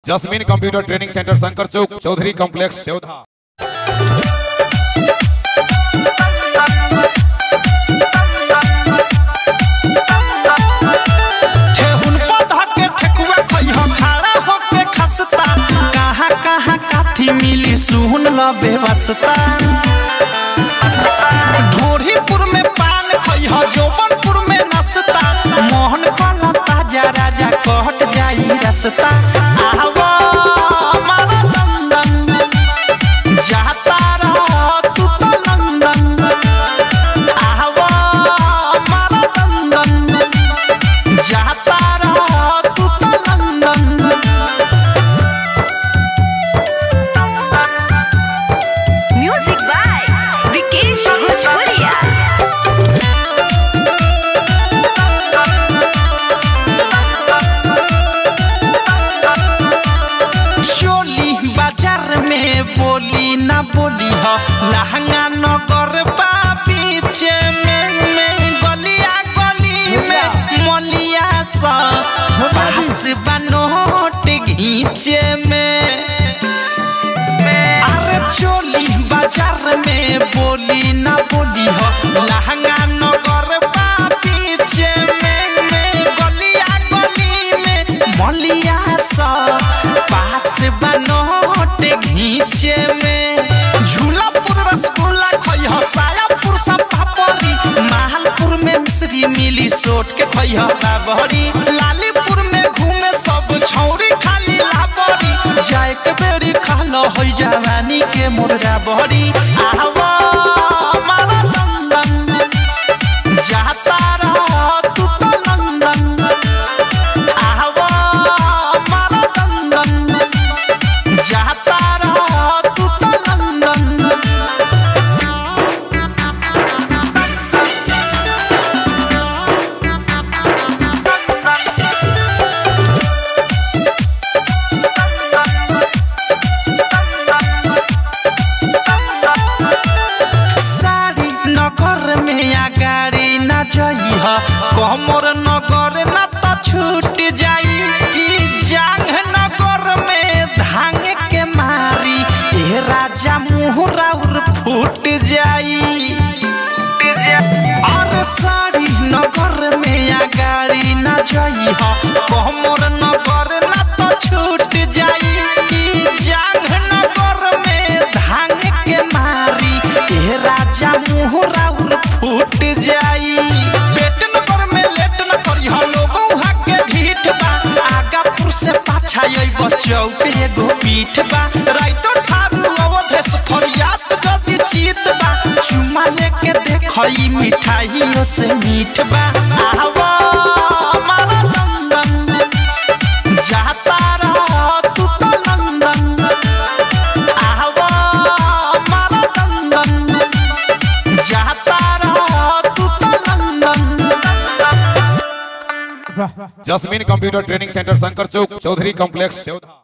Jasmine computer training centre Shankar Chowk Chaudhary complex सेवधा। मिली सुन ल बेवस्ता ढोरीपुर में पान खइह जौबनपुर में नसता मोहन काला ताजा राजा कहट जाई रसता आवा हमारा लंदन जाता रह तू तो लंदन आवा हमारा लंदन जाता रह तू तो लंदन। बोली ना बोली हो लहंगा नगर बा पीछे में गलिया गली में मलिया सा पास बनोट घींचे में अरे चोली बाजार में बोली ना बोली हो लहंगा नगर बा पीछे में गलिया गली में मलिया सा पास बनोट घींचे में झूलापुर रसगुल्ला खइह सायापुर सब पापड़ी महलपुर में मिश्री मिली सोट के खइह लाबड़ी लालीपुर में घूमे सब छौरी खाली लाबड़ी जाए के बेरी खालो होई जवानी के मुर्गा बड़ी आवा हमारा लंदन जाता रह तू तो लंदन आवा हमारा लंदन जाता गाड़ी न जइह कमर नगर न तो छूट जाई जांग नगर में धांग के मारी ए राजा मुहराउर फूट जाई और साड़ी नगर में गाड़ी न जइह कमर नगर न तो छूट जाई जांग नगर में धांग के मारी ए राजा मुहराउर फूट जाई पेट नगर में लेट न करिह लोगों के ढीठ बा आगापुर से पाछा अइब चौक एगो पीठ बा राइतो ठारू अवधेश फरियाद जदी चीत बा चुमा लेके देखई मिठाइयों से मीठ बा आवा हमारा लंदन जाता रह तू तो लंदन आवा हमारा लंदन जाता Jasmine computer training centre Shankar Chowk Chaudhary complex सेवधा।